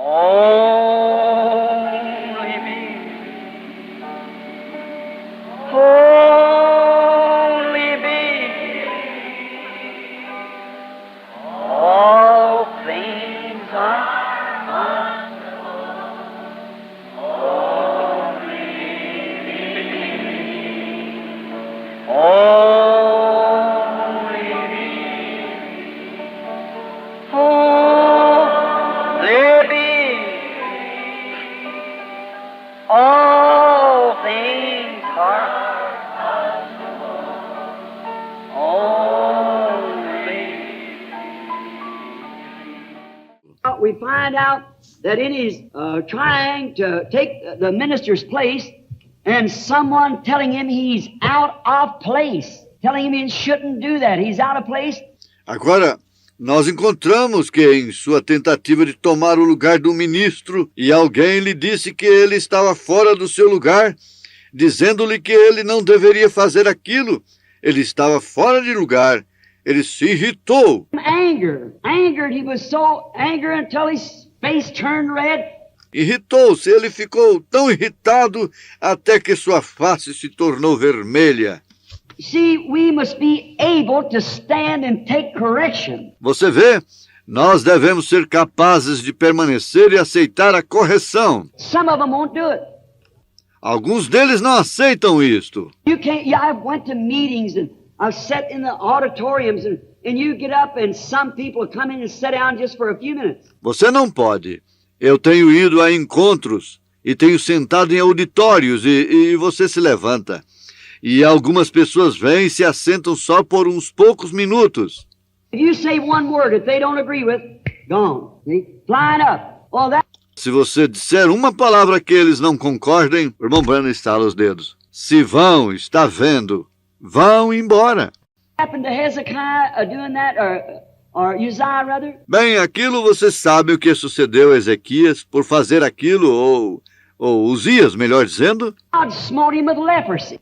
Only me. Only me. All things are only me. Only me. All things are only. We find out that it is trying to take the minister's place and someone telling him he's out of place, telling him he shouldn't do that, he's out of place. Agora, nós encontramos que em sua tentativa de tomar o lugar do ministro, e alguém lhe disse que ele estava fora do seu lugar, dizendo-lhe que ele não deveria fazer aquilo. Ele estava fora de lugar. Ele se irritou. Angered, he was so angry until his face turned red. Irritou-se, ele ficou tão irritado até que sua face se tornou vermelha. See, we must be able to stand and take correction. Você vê, nós devemos ser capazes de permanecer e aceitar a correção. Some of them won't do it. Alguns deles não aceitam isto. You can't. Yeah, I went to meetings and I've sat in the auditoriums and you get up and some people come in and sit down just for a few minutes. Você não pode. Eu tenho ido a encontros e tenho sentado em auditórios e você se levanta. E algumas pessoas vêm e se assentam só por uns poucos minutos. If you say one word that they don't agree with, gone. See? Flying up. Well, that... Se você disser uma palavra que eles não concordem, o irmão Branham estala os dedos. Se vão, está vendo, vão embora. happened to Hezekiah doing that, or Uzziah rather? Bem, aquilo você sabe o que sucedeu a Ezequias por fazer aquilo, ou Uzias, melhor dizendo. God smote him with leprosy.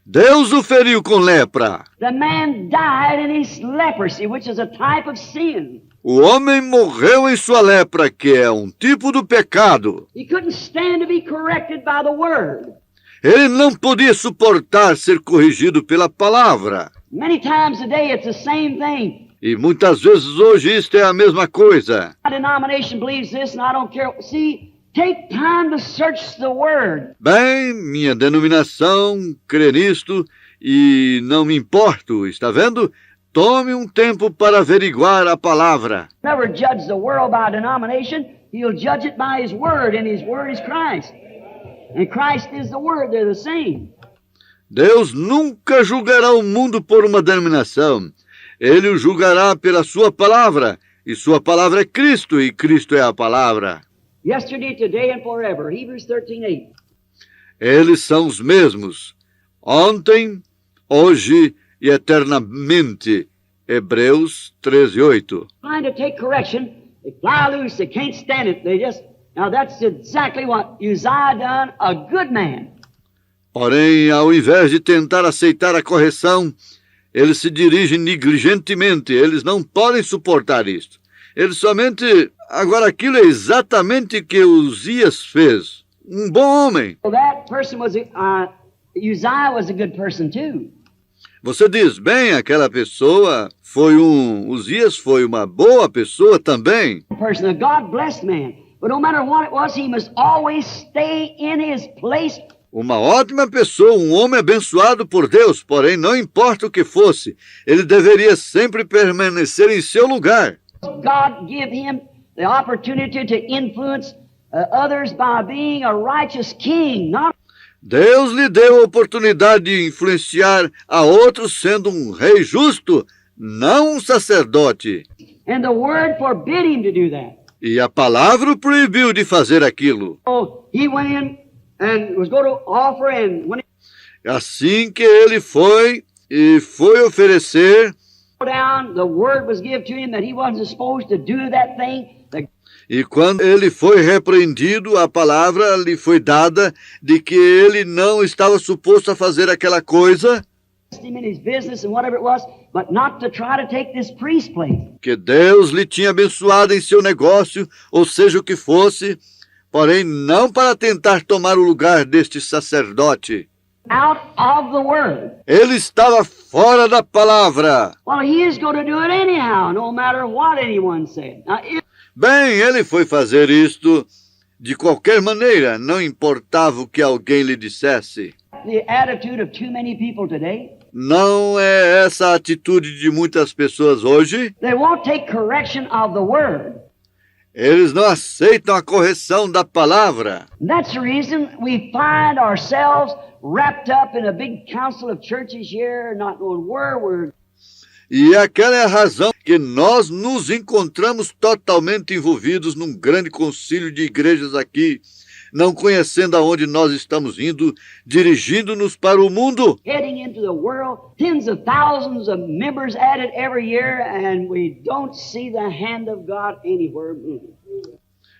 Deus o feriu com lepra. The man died in his leprosy, which is a type of sin. O homem morreu em sua lepra, que é um tipo do pecado. He couldn't stand to be corrected by the word. Ele não podia suportar ser corrigido pela palavra. Many times today it's the same thing. E muitas vezes hoje isto é a mesma coisa. My denomination believes this and I don't care. See, take time to search the word. Bem, minha denominação crê nisto e não me importo, está vendo? Tome um tempo para averiguar a palavra. Never judge the world by denomination. He'll judge it by his word, and his word is Christ. And Christ is the word, they're the same. Deus nunca julgará o mundo por uma denominação. Ele o julgará pela sua palavra, e sua palavra é Cristo, e Cristo é a palavra. Yesterday, today, and forever. Hebrews 13:8. Eles são os mesmos, ontem, hoje e eternamente. Hebreus 13:8. Trying to take correction, they fly loose, they can't stand it. Now that's exactly what Uzziah done, a good man. Porém, ao invés de tentar aceitar a correção, eles se dirigem negligentemente, eles não podem suportar isto. Eles somente... Agora, aquilo é exatamente o que Uzias fez. Um bom homem. Well, that person was, Uzziah was a good person too. Você diz, bem, aquela pessoa Uzias foi uma boa pessoa também. Person, a God-blessed man. But no matter what it was, he must always stay in his place. Uma ótima pessoa, um homem abençoado por Deus, porém não importa o que fosse, ele deveria sempre permanecer em seu lugar. God give him the opportunity to influence others by being a righteous king, not... Deus lhe deu a oportunidade de influenciar a outros sendo um rei justo, não um sacerdote. And the word forbid him to do that. E a palavra o proibiu de fazer aquilo. So he went in and was going to offer, and when he Assim que ele foi oferecer, down, the word was given to him that he wasn't supposed to do that thing. E quando ele foi repreendido, a palavra lhe foi dada de que ele não estava suposto a fazer aquela coisa. him in his business and whatever it was, but not to try to take this priest's place. Que Deus lhe tinha abençoado em seu negócio, ou seja o que fosse, porém não para tentar tomar o lugar deste sacerdote. Out of the Word. Ele estava fora da palavra. Well, he is going to do it anyhow, no matter what anyone said. Now, if Bem, ele foi fazer isto de qualquer maneira, não importava o que alguém lhe dissesse. the attitude of too many people today, Não é essa a atitude de muitas pessoas hoje? they won't take correction of the Word. Eles não aceitam a correção da palavra. That's the reason we find ourselves wrapped up in a big council of churches here, not knowing where we're. E aquela é a razão que nós nos encontramos totalmente envolvidos num grande concílio de igrejas aqui, não conhecendo aonde nós estamos indo, dirigindo-nos para o mundo. Heading into the world, tens of thousands of members added every year, and we don't see the hand of God anywhere moving.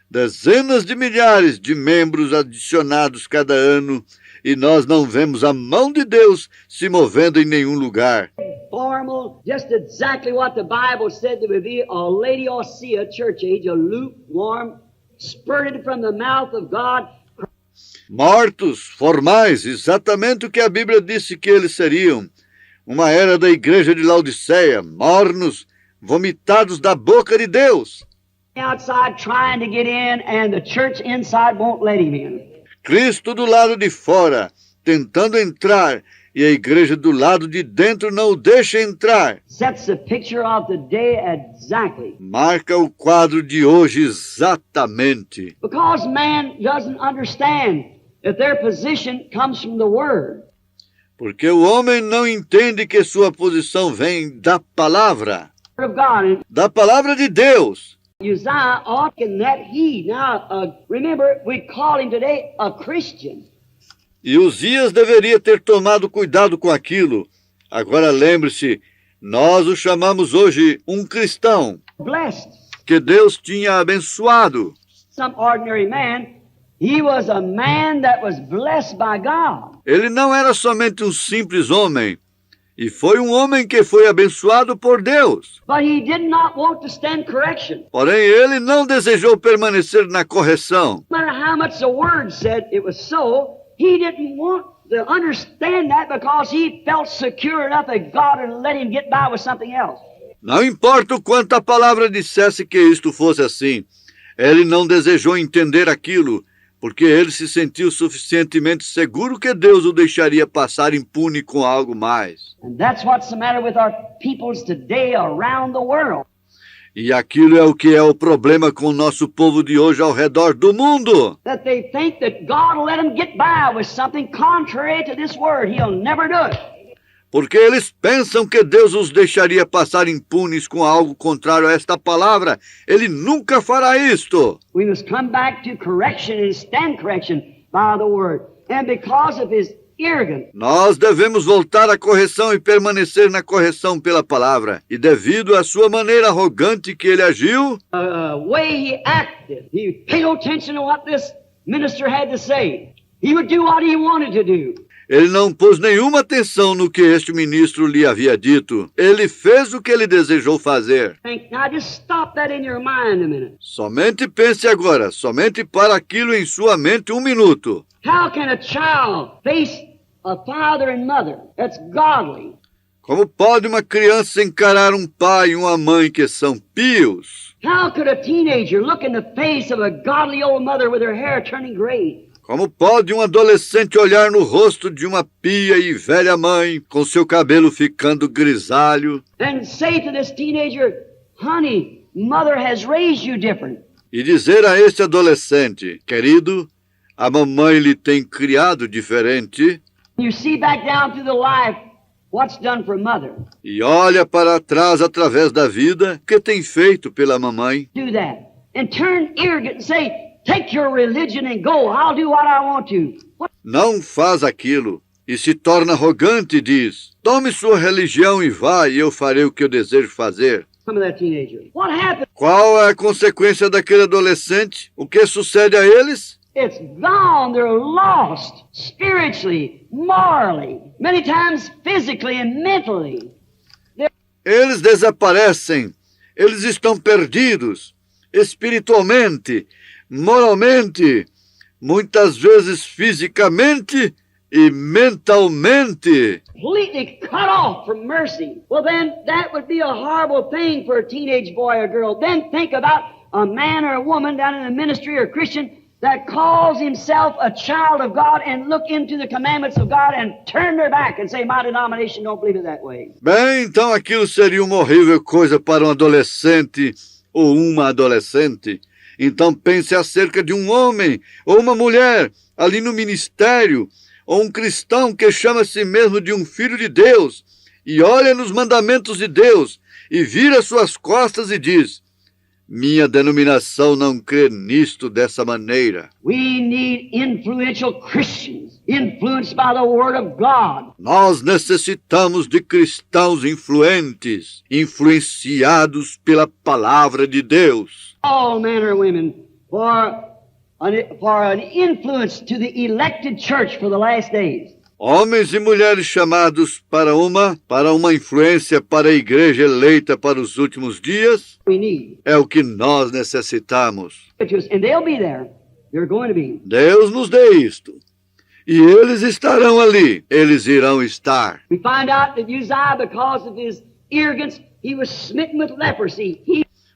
Dezenas de milhares de membros adicionados cada ano, e nós não vemos a mão de Deus se movendo em nenhum lugar. Formal, just exactly what the Bible said there would be a Laodicea church age, a lukewarm, spurted from the mouth of God. Mortos, formais, exatamente o que a Bíblia disse que eles seriam. Uma era da igreja de Laodiceia, mornos, vomitados da boca de Deus. Outside trying to get in, and the church inside won't let him in. Cristo do lado de fora, tentando entrar, e a igreja do lado de dentro não o deixa entrar. Sets the picture of the day exactly. Marca o quadro de hoje exatamente. Because man doesn't understand that their position comes from the Word. Porque o homem não entende que sua posição vem da palavra. Word of God. Da palavra de Deus. Uzziah ought in that he. Now, remember, we call him today a Christian. E Uzias deveria ter tomado cuidado com aquilo. Agora lembre-se, nós o chamamos hoje um cristão, Blessed. que Deus tinha abençoado. Some ordinary man. He was a man that was blessed by God. Ele não era somente um simples homem, e foi um homem que foi abençoado por Deus. But he did not want to stand correction. Porém, ele não desejou permanecer na correção. No matter how much the Word said it was so, he didn't want to understand that because he felt secure enough that God would let him get by with something else. Não importa o quanto a palavra dissesse que isto fosse assim, ele não desejou entender aquilo, porque ele se sentiu suficientemente seguro que Deus o deixaria passar impune com algo mais. And that's what's the matter with our peoples today around the world. E aquilo é o que é o problema com o nosso povo de hoje ao redor do mundo. That they think that God will let them get by with something contrary to this Word. He'll never do it. Porque eles pensam que Deus os deixaria passar impunes com algo contrário a esta palavra. Ele nunca fará isto. We must come back to correction and stand correction by the Word. And because of his arrogance, Nós devemos voltar à correção e permanecer na correção pela palavra. E devido à sua maneira arrogante que ele agiu, way he acted, he paid no attention to what this minister had to say. He would do what he wanted to do. ele não pôs nenhuma atenção no que este ministro lhe havia dito. Ele fez o que ele desejou fazer. Now just stop that in your mind a minute. Somente pense agora, somente para aquilo em sua mente um minuto. How can a child face a father and mother that's godly? Como pode uma criança encarar um pai e uma mãe que são pios? How could a teenager look in the face of a godly old mother with her hair turning gray? Como pode um adolescente olhar no rosto de uma pia e velha mãe com seu cabelo ficando grisalho And say to this teenager, honey, mother has raised you different. e dizer a este adolescente, querido, a mamãe lhe tem criado diferente? You see back down through the life what's done for mother. E olha para trás através da vida o que tem feito pela mamãe. Do that. And turn arrogant and say, take your religion and go. I'll do what I want to. What? Não faz aquilo e se torna arrogante e diz, tome sua religião e vá e eu farei o que eu desejo fazer. Some of that teenager. What happened? Qual é a consequência daquele adolescente? O que sucede a eles? It's gone. They're lost spiritually, morally, many times physically and mentally. Eles desaparecem, eles estão perdidos, espiritualmente, moralmente, muitas vezes fisicamente e mentalmente. Completely cut off from mercy. Well, then that would be a horrible thing for a teenage boy or girl. Then think about a man or a woman down in the ministry or Christian that calls himself a child of God and look into the commandments of God and turn their back and say, my denomination don't believe it that way. Bem, então aquilo seria uma horrível coisa para um adolescente ou uma adolescente. Então pense acerca de um homem ou uma mulher ali no ministério, ou um cristão que chama a si mesmo de um filho de Deus e olha nos mandamentos de Deus e vira suas costas e diz: minha denominação não crê nisto dessa maneira. We need influential Christians, influenced by the Word of God. Nós necessitamos de cristãos influentes, influenciados pela palavra de Deus. All men or women for an influence to the elected church for the last days. Homens e mulheres chamados para uma influência para a igreja eleita para os últimos dias, We need. é o que nós necessitamos. And they'll be there. They're going to be. Deus nos dê isto. E eles estarão ali, eles irão estar. We find out that Uzziah, because of his arrogance, he was smitten with leprosy.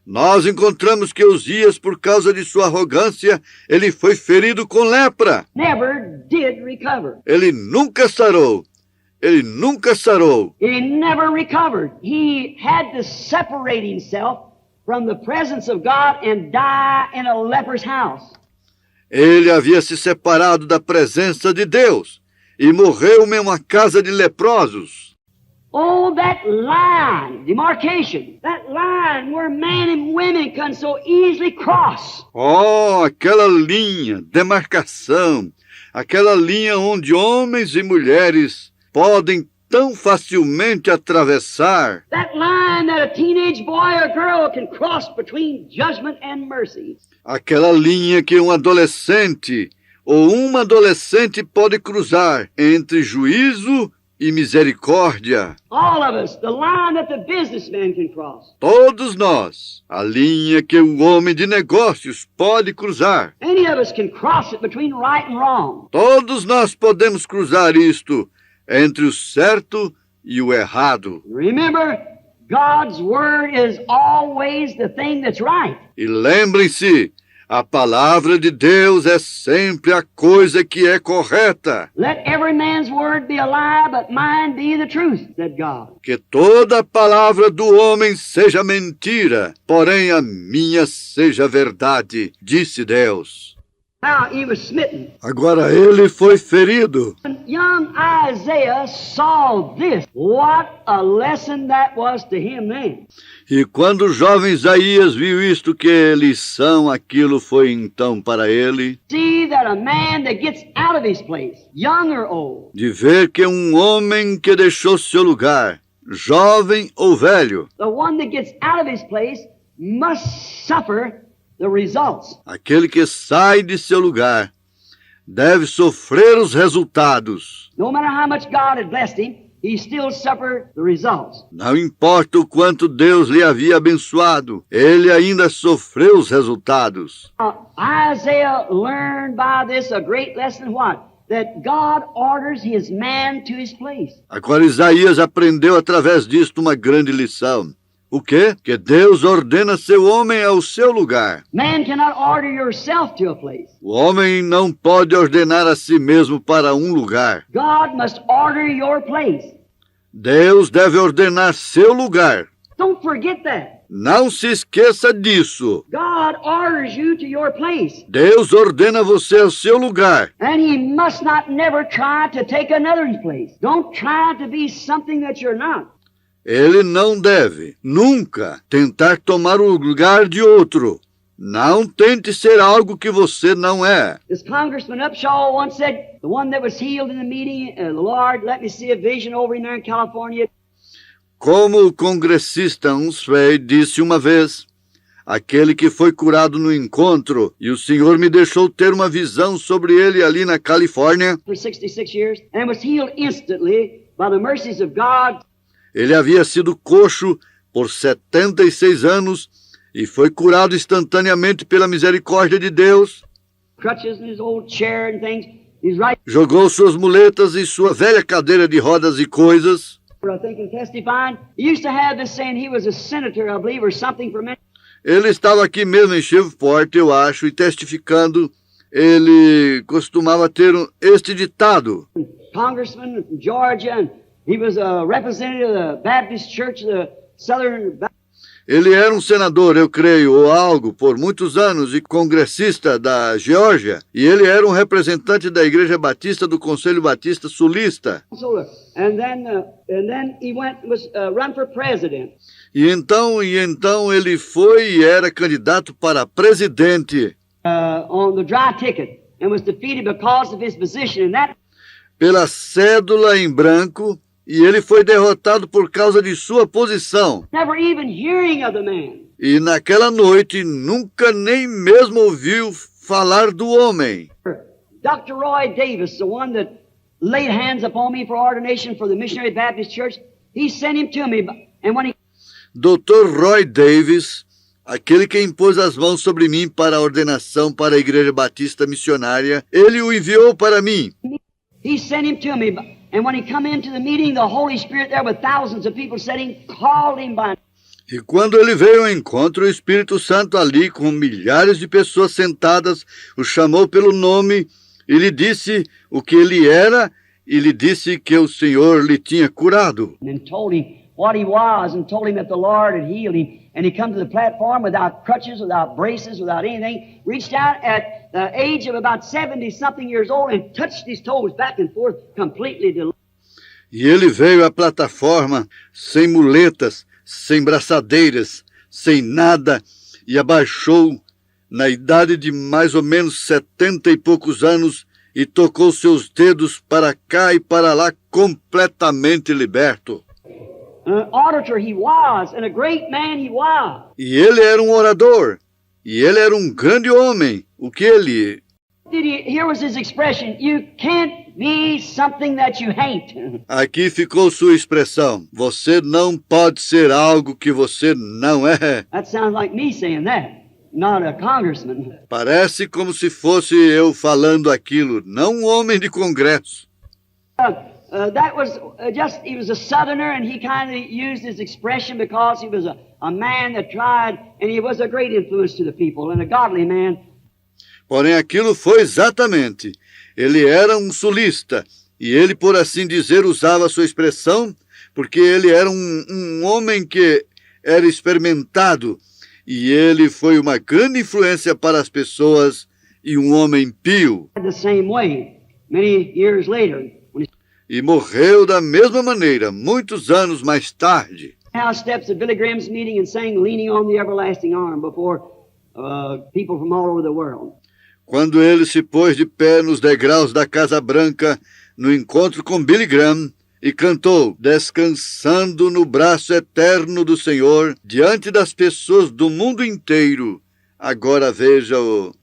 Nós encontramos que Uzias, por causa de sua arrogância, ele foi ferido com lepra. Never did recover. Ele nunca sarou. Ele nunca sarou. He never recovered. He had to separate himself from the presence of God and die in a leper's house. Ele havia se separado da presença de Deus e morreu em uma casa de leprosos. Oh, that line, demarcation, that line where men and women can so easily cross. Oh, aquela linha, demarcação, aquela linha onde homens e mulheres podem tão facilmente atravessar. That line that a teenage boy or girl can cross between judgment and mercy. Aquela linha que um adolescente ou uma adolescente pode cruzar entre juízo e misericórdia. All of us, the line that the businessman can cross. Todos nós, a linha que o homem de negócios pode cruzar. Any of us can cross it between right and wrong. Todos nós podemos cruzar isto entre o certo e o errado. Remember, God's word is always the thing that's right. E lembrem-se, a palavra de Deus é sempre a coisa que é correta. Let every man's word be a lie, but mine be the truth, said God. Que toda a palavra do homem seja mentira, porém a minha seja verdade, disse Deus. Now he was smitten. Agora ele foi ferido. When young Isaiah saw this, what a lesson that was to him then. E quando o jovem Isaías viu isto, que lição aquilo foi então para ele, See that a man that gets out of his place, young or old, de ver que um homem que deixou seu lugar, jovem ou velho, the one that gets out of his place must suffer the results. aquele que sai de seu lugar, deve sofrer os resultados. No matter how much God had blessed him, he still suffered the results. Não importa o quanto Deus lhe havia abençoado, ele ainda sofreu os resultados. Now, Isaiah learned by this a great lesson, what? That God orders his man to his place. Agora Isaías aprendeu através disto uma grande lição. O quê? Que Deus ordena seu homem ao seu lugar. Man cannot order yourself to a place. O homem não pode ordenar a si mesmo para um lugar. God must order your place. Deus deve ordenar seu lugar. Don't forget that. Não se esqueça disso. God orders you to your place. Deus ordena você ao seu lugar. And he must not never try to take another's place. Don't try to be something that you're not. Ele não deve, nunca, tentar tomar o lugar de outro. Não tente ser algo que você não é. This Congressman Upshaw once said, the one that was healed in the meeting, the Lord let me see a vision over in there in California. Como o congressista Hunsfeld disse uma vez, aquele que foi curado no encontro, e o Senhor me deixou ter uma visão sobre ele ali na Califórnia. For 66 years, and was healed instantly by the mercies of God. Ele havia sido coxo por 76 anos e foi curado instantaneamente pela misericórdia de Deus. Crutches in his old chair and things. He's right, Jogou suas muletas e sua velha cadeira de rodas e coisas. I think, and testifying. He used to have this saying he was a senator, I believe, or something for many. Ele estava aqui mesmo em Shreveport, eu acho, e testificando, ele costumava ter este ditado: Congressman from Georgia, and he was a representative of the Baptist Church, the Southern Baptist. ele era um senador, eu creio, ou algo, por muitos anos, e congressista da Geórgia, e ele era um representante da Igreja Batista do Conselho Batista Sulista. And then he was run for president. E então ele foi e era candidato para presidente On the dry ticket and was defeated because of his position. And that pela cédula em branco, e ele foi derrotado por causa de sua posição. never even hearing of the man. E naquela noite nunca nem mesmo ouviu falar do homem. Dr. Roy Davis, the one that laid hands upon me for ordination for the Missionary Baptist Church, he sent him to me. And when he Dr. Roy Davis, aquele que impôs as mãos sobre mim para a ordenação para a Igreja Batista Missionária, ele o enviou para mim. sent him to me, and when he come into the meeting, the Holy Spirit there with thousands of people sitting called him by. E quando ele veio ao encontro, o Espírito Santo ali, com milhares de pessoas sentadas, o chamou pelo nome e lhe disse o que ele era, e lhe disse que o Senhor lhe tinha curado. And told him what he was, and told him that the Lord had healed him. And he come to the platform without crutches, without braces, without anything, reached out at the age of about 70-something years old and touched his toes back and forth, completely delivered. E ele veio à plataforma sem muletas, sem braçadeiras, sem nada, e abaixou na idade de mais ou menos 70 e poucos anos e tocou seus dedos para cá e para lá, completamente liberto. An orator he was, and a great man he was. E ele era um orador, e ele era um grande homem. O que ele... Here was his expression, you can't be something that you ain't. Aqui ficou sua expressão: você não pode ser algo que você não é. That sounds like me saying that, not a congressman. Parece como se fosse eu falando aquilo, não um homem de congresso. That was he was a southerner, and he kind of used his expression because he was a man that tried, and he was a great influence to the people, and a godly man. Porém, aquilo foi exatamente. Ele era um sulista, e ele, por assim dizer, usava a sua expressão, porque ele era um homem que era experimentado, e ele foi uma grande influência para as pessoas, e um homem pio. The same way, many years later, when he E morreu da mesma maneira, muitos anos mais tarde. house steps at Billy Graham's meeting and sang "Leaning on the Everlasting Arm" before people from all over the world. Quando ele se pôs de pé nos degraus da Casa Branca, no encontro com Billy Graham, e cantou, descansando no braço eterno do Senhor, diante das pessoas do mundo inteiro. Agora veja-o.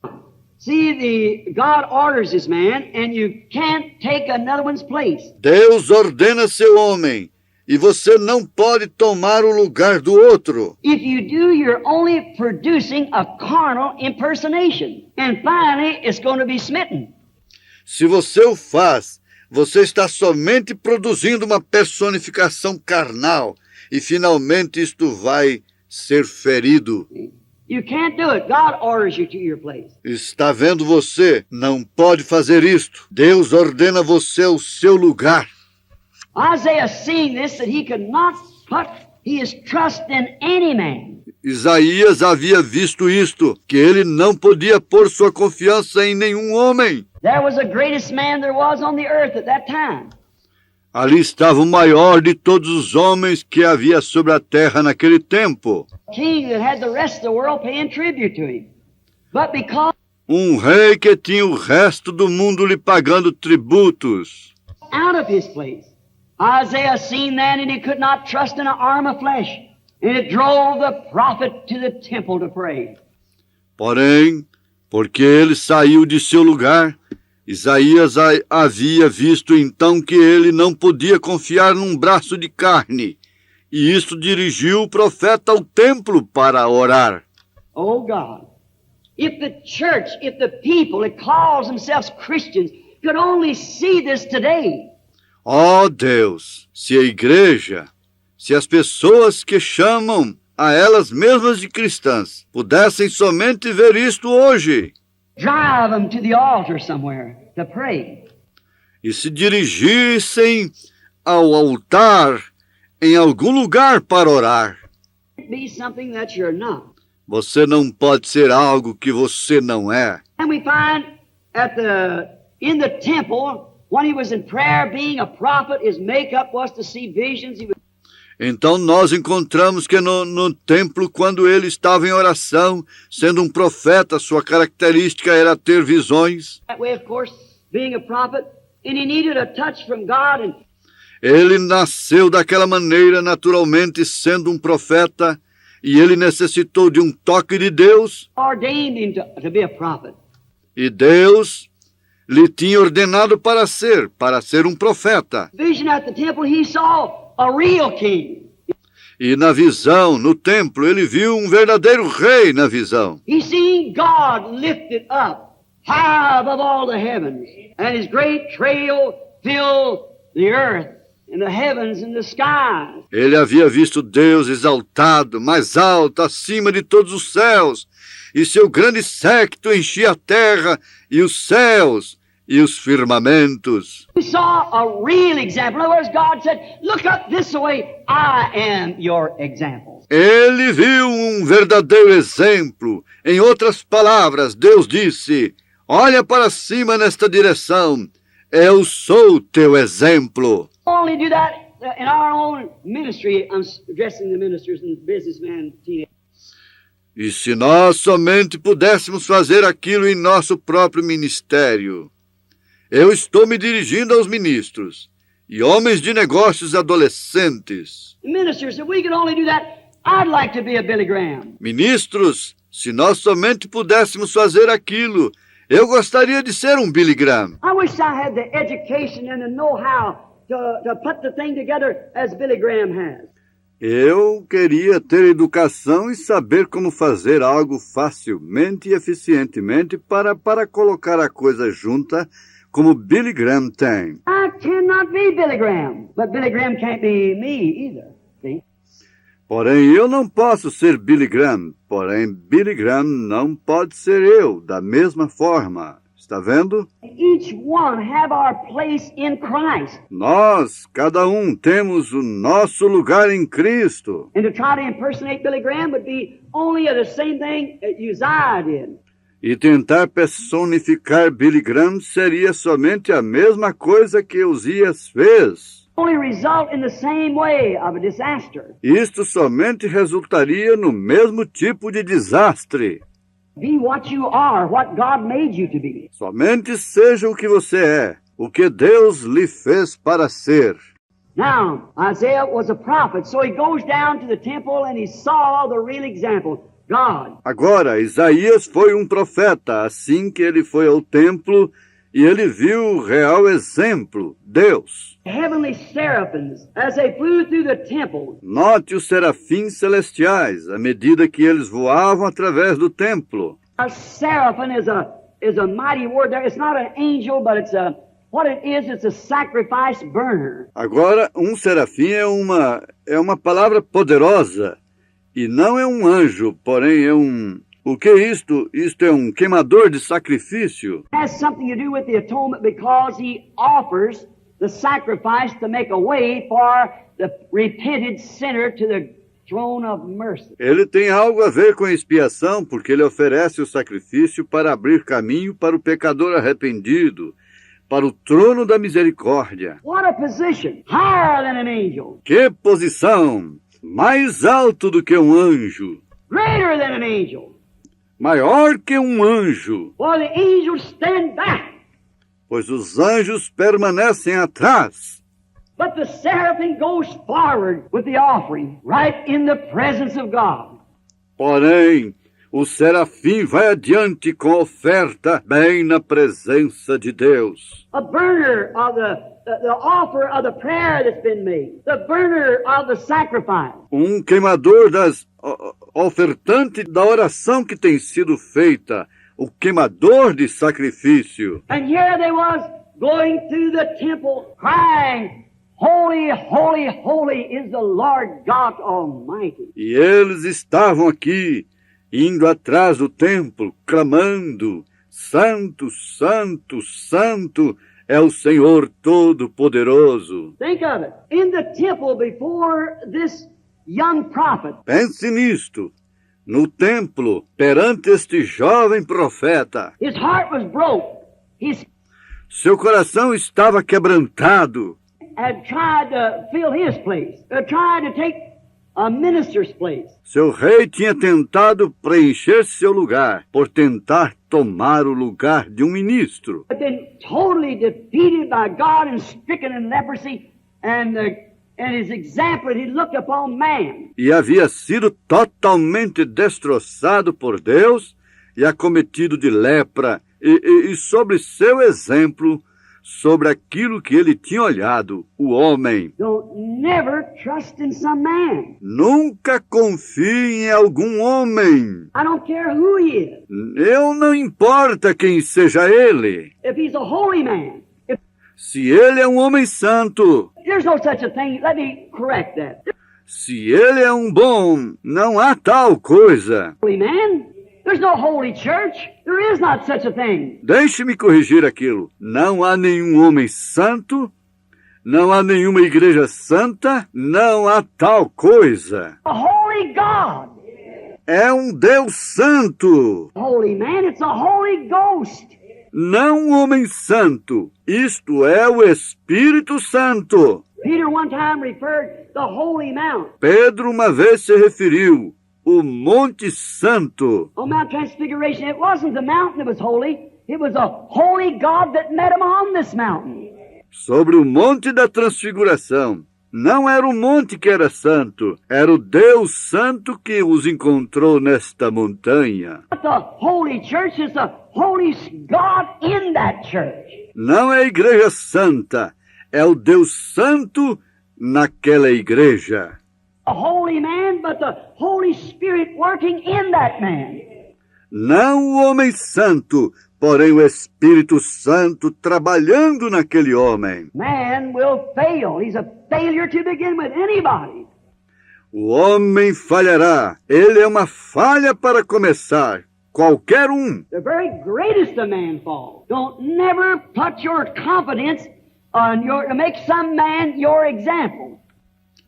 See, God orders this man, and you can't take another one's place. Deus ordena seu homem, e você não pode tomar o lugar do outro. If you do, you're only producing a carnal impersonation. And finally, it's going to be smitten. Se você o faz, você está somente produzindo uma personificação carnal, e finalmente isto vai ser ferido. You can't do it. God orders you to your place. Está vendo você? Não pode fazer isto. Deus ordena você ao seu lugar. Isaiah seeing this, that he could not put his trust in any man. Isaías havia visto isto, que ele não podia pôr sua confiança em nenhum homem. There was the greatest man there was on the earth at that time. Ali estava o maior de todos os homens que havia sobre a terra naquele tempo. King that had the rest of the world paying tribute to him. But because Um rei que tinha o resto do mundo lhe pagando tributos. out of his place, Isaiah seen that, and he could not trust in an arm of flesh. And it drove the prophet to the temple to pray. Porém, porque ele saiu de seu lugar, Isaías havia visto então que ele não podia confiar num braço de carne, e isto dirigiu o profeta ao templo para orar. Oh God, if the church, if the people that calls themselves Christians could only see this today. Ó Deus, se a igreja, se as pessoas que chamam a elas mesmas de cristãs pudessem somente ver isto hoje, Drive them to the altar somewhere to pray. e se dirigissem ao altar em algum lugar para orar. Be something that you're not. Você não pode ser algo que você não é. And we find in the temple, when he was in prayer, being a prophet, his makeup was to see visions. Então nós encontramos que no templo, quando ele estava em oração, sendo um profeta, sua característica era ter visões. That way, of course, being a prophet, and he needed a touch from God. And ele nasceu daquela maneira, naturalmente, sendo um profeta, e ele necessitou de um toque de Deus. Ordained him to be a prophet. E Deus lhe tinha ordenado para ser um profeta. Vision at the temple, he saw a real king. E na visão, no templo, ele viu um verdadeiro rei na visão. He seen God lifted up high above all the heavens, and his great trail filled the earth and the heavens and the skies. Ele havia visto Deus exaltado, mais alto, acima de todos os céus, e seu grande séquito enchia a terra e os céus e os firmamentos. He saw a real example. In other words, God said, look up this way, I am your example. Ele viu um verdadeiro exemplo. Em outras palavras, Deus disse, olha para cima nesta direção, eu sou teu exemplo. Only do that in our own ministry. I'm addressing the ministers and businessmen. E se nós somente pudéssemos fazer aquilo em nosso próprio ministério. Eu estou me dirigindo aos ministros e homens de negócios adolescentes. Ministers, if we could only do that, I'd like to be a Billy Graham. Ministros, se nós somente pudéssemos fazer aquilo, eu gostaria de ser um Billy Graham. I wish I had the education and the know-how to put the thing together as Billy Graham has. Eu queria ter educação e saber como fazer algo facilmente e eficientemente para colocar a coisa junta como Billy Graham tem. I cannot be Billy Graham, but Billy Graham can't be me either. See? Porém, eu não posso ser Billy Graham. Porém, Billy Graham não pode ser eu, da mesma forma. Está vendo? Each one have our place in Christ. Nós, cada um, temos o nosso lugar em Cristo. And to try to impersonate Billy Graham would be only the same thing that Uzziah did. E tentar personificar Billy Graham seria somente a mesma coisa que Uzias fez. Only result in the same way of a disaster. Isto somente resultaria no mesmo tipo de desastre. Be what you are, what God made you to be. Somente seja o que você é, o que Deus lhe fez para ser. Now, Isaiah was a prophet, so he goes down to the temple and he saw the real example. God. Agora, Isaías foi um profeta, assim que ele foi ao templo e ele viu o real exemplo, Deus. Heavenly seraphims, as they flew through the temple. Note os serafins celestiais, à medida que eles voavam através do templo. A seraphim is a mighty word there. It's not an angel, but what it is, it's a sacrifice burner. Agora, um serafim é uma palavra poderosa. E não é um anjo, porém é um... O que é isto? Isto é um queimador de sacrifício. It has something to do with the atonement because he offers the sacrifice to make a way for the repented sinner to the throne of mercy. Ele tem algo a ver com a expiação, porque ele oferece o sacrifício para abrir caminho para o pecador arrependido, para o trono da misericórdia. What a position! Higher than an angel. Que posição! Mais alto do que um anjo. Greater than an angel. Maior que um anjo. For the angels stand back. Pois os anjos permanecem atrás. But the seraphim goes forward with the offering, right in the presence of God. Porém, o serafim vai adiante com a oferta bem na presença de Deus. A burner of the offer of the prayer that's been made. The burner of the sacrifice. Queimador ofertante da oração que tem sido feita. O queimador de sacrifício. And here they was going through the temple crying, Holy, holy, holy is the Lord God Almighty. E eles estavam aqui, indo atrás do templo, clamando, Santo, Santo, Santo é o Senhor Todo-Poderoso. Think of it. In the temple before this young prophet, Pense nisto. No templo, perante este jovem profeta, his heart was broke. He seu coração estava quebrantado. had tried to fill his place, tried to take a minister's place. Seu rei tinha tentado preencher seu lugar, por tentar tomar o lugar de um ministro. But then totally defeated by God and stricken in leprosy, and his example he looked upon man. E havia sido totalmente destroçado por Deus e acometido de lepra, e sobre seu exemplo, sobre aquilo que ele tinha olhado, o homem. Don't never trust in some man. Nunca confie em algum homem. I don't care who he is. Eu não importa quem seja ele. If he's a holy man, if Se ele é um homem santo, there's no such a thing, let me correct that. se ele é um bom, não há tal coisa. Holy man, there's no holy church. There is not such a thing. Deixe-me corrigir aquilo. Não há nenhum homem santo, não há nenhuma igreja santa, não há tal coisa. A holy God. É um Deus santo, Holy man, it's a Holy Ghost. não um homem santo. Isto é o Espírito Santo. Peter one time referred the holy mount. Pedro uma vez se referiu o Monte Santo. On Mount Transfiguration, it wasn't the mountain that was holy. It was a holy God that met him on this mountain. Sobre o Monte da Transfiguração. Não era o monte que era santo, era o Deus Santo que os encontrou nesta montanha. But the holy church is the holy God in that church. Não é a igreja santa, é o Deus Santo naquela igreja. A holy man, but the Holy Spirit working in that man. Não o homem santo, porém o Espírito Santo trabalhando naquele homem. Man will fail. He's a failure to begin with, anybody. O homem falhará. Ele é uma falha para começar. Qualquer um. The very greatest of man falls. Don't never put your confidence on to make some man your example.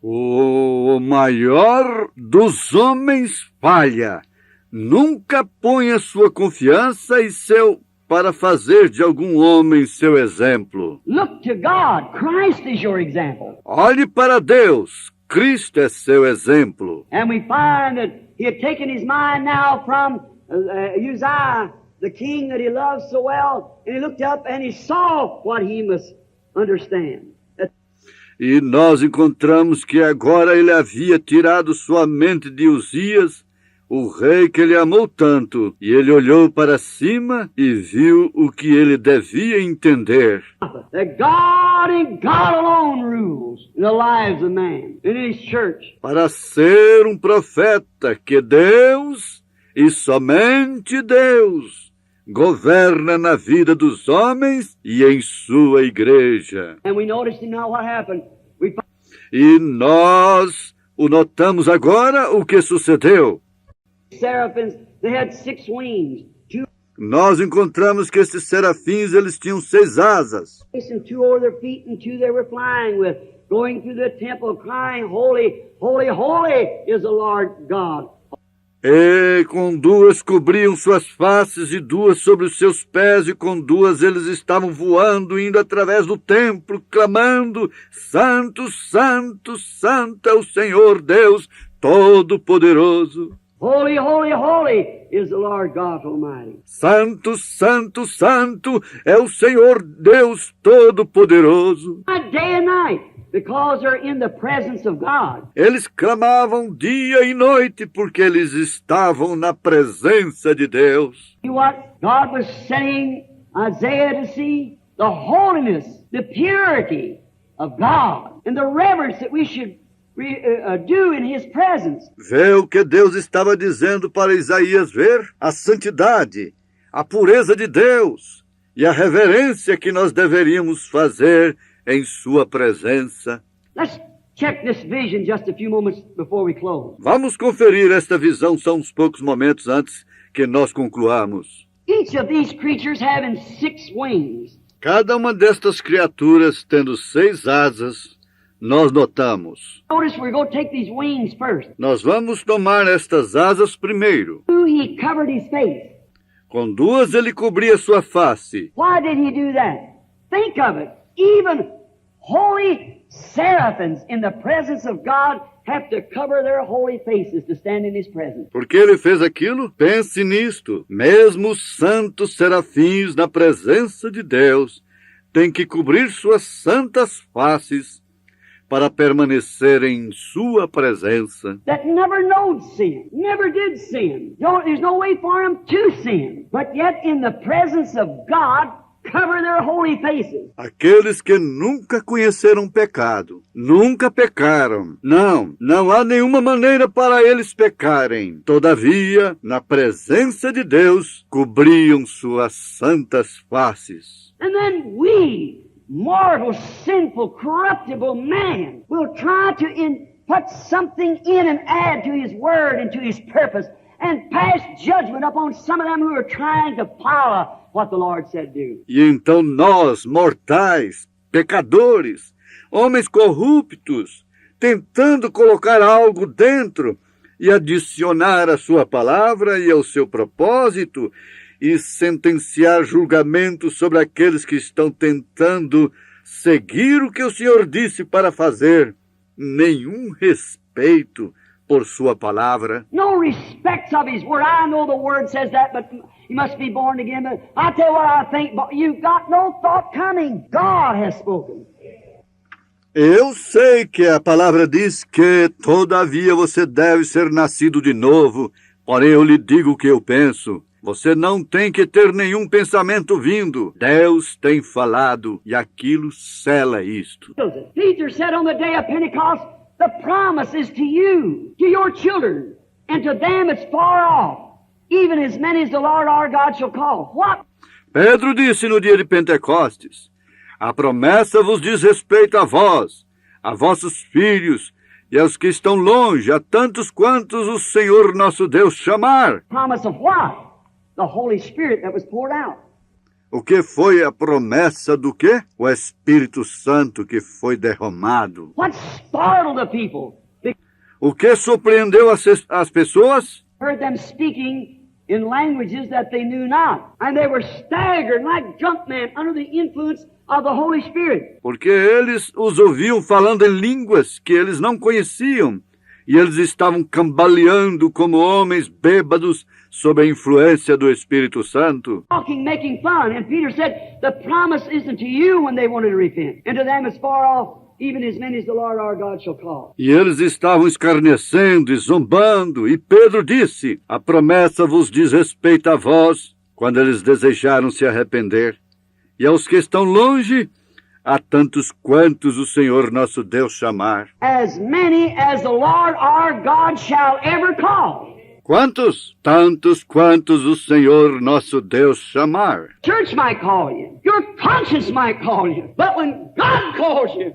O maior dos homens falha. Nunca ponha sua confiança para fazer de algum homem seu exemplo. Look to God. Christ is your example. Olhe para Deus. Cristo é seu exemplo. And we find that he had taken his mind now from Uzziah, the king that he loved so well, and he looked up and he saw what he must understand. E nós encontramos que agora ele havia tirado sua mente de Uzias, o rei que ele amou tanto, e ele olhou para cima e viu o que ele devia entender. That God and God alone rules in the lives of man, in his church. Para ser um profeta que Deus, e somente Deus, governa na vida dos homens e em sua igreja. And we noticed now what happened. E nós o notamos agora o que sucedeu. Seraphims, they had 6 wings, 2 Nós encontramos que esses serafins, eles tinham 6 asas. and 2 over their feet, and 2 they were flying with, going through the temple, crying, Holy, holy, holy is the Lord God. E com 2 cobriam suas faces e 2 sobre os seus pés, e com 2 eles estavam voando, indo através do templo, clamando, Santo, Santo, Santo é o Senhor Deus Todo-Poderoso. Holy, holy, holy is the Lord God Almighty. Santo, Santo, Santo é o Senhor Deus Todo-Poderoso. Day and night. because they're in the presence of God. Eles clamavam dia e noite porque eles estavam na presença de Deus. You know what? God was setting Isaiah to see the holiness, the purity of God, and the reverence that we should do in His presence. Vê o que Deus estava dizendo para Isaías ver? A santidade, a pureza de Deus e a reverência que nós deveríamos fazer em sua presença. Let's check this vision just a few moments before we close. Vamos conferir esta visão só uns poucos momentos antes que nós concluamos. Each of these creatures having 6 wings. Cada uma destas criaturas tendo 6 asas, nós notamos. Notice we're going to take these wings first. Nós vamos tomar estas asas primeiro. He covered his face. Com 2 ele cobria sua face. Why did he do that? Think of it. Even holy seraphims in the presence of God have to cover their holy faces to stand in His presence. Por que ele fez aquilo? Pense nisto. Mesmo os santos serafins na presença de Deus têm que cobrir suas santas faces para permanecer em sua presença. That never knowed sin, never did sin. There's no way for them to sin. But yet in the presence of God, cover their holy faces. Aqueles que nunca conheceram pecado, nunca pecaram. Não há nenhuma maneira para eles pecarem. Todavia, na presença de Deus, cobriam suas santas faces. And then we, mortal, sinful, corruptible man, will try to put something in and add to His word and to His purpose and pass judgment upon some of them who are trying to follow what the Lord said do. E então nós, mortais, pecadores, homens corruptos, tentando colocar algo dentro e adicionar a sua palavra e ao seu propósito e sentenciar julgamento sobre aqueles que estão tentando seguir o que o Senhor disse para fazer. Nenhum respeito por sua palavra. No respects of His word. I know the word says that, but you must be born again. But I tell you what I think, but you've got no thought coming. God has spoken. Eu sei que a palavra diz que, todavia, você deve ser nascido de novo. Porém, eu lhe digo o que eu penso. Você não tem que ter nenhum pensamento vindo. Deus tem falado e aquilo sela isto. Peter said on the day of Pentecost, the promise is to you, to your children, and to them it's far off, even as many as the Lord our God shall call. What? Pedro disse no dia de Pentecostes, a promessa vos diz respeito a vós, a vossos filhos e aos que estão longe, a tantos quantos o Senhor nosso Deus chamar. Promise of what? The Holy Spirit that was poured out. O que foi a promessa do quê? O Espírito Santo que foi derramado. What startled the people? They O que surpreendeu as pessoas? heard them speaking in languages that they knew not. And they were staggered like drunk men under the influence of the Holy Spirit. Porque eles os ouviam falando em línguas que eles não conheciam. E eles estavam cambaleando como homens bêbados sob a influência do Espírito Santo. Talking, making fun. And Peter said, the promise isn't to you when they wanted to repent. And to them it's far off, even as many as the Lord our God shall call. E eles estavam escarnecendo e zombando. E Pedro disse, a promessa vos diz respeito a vós, quando eles desejaram se arrepender. E aos que estão longe, a tantos quantos o Senhor nosso Deus chamar. As many as the Lord our God shall ever call. Quantos? Tantos quantos o Senhor nosso Deus chamar. Church might call you. Your conscience might call you. But when God calls you,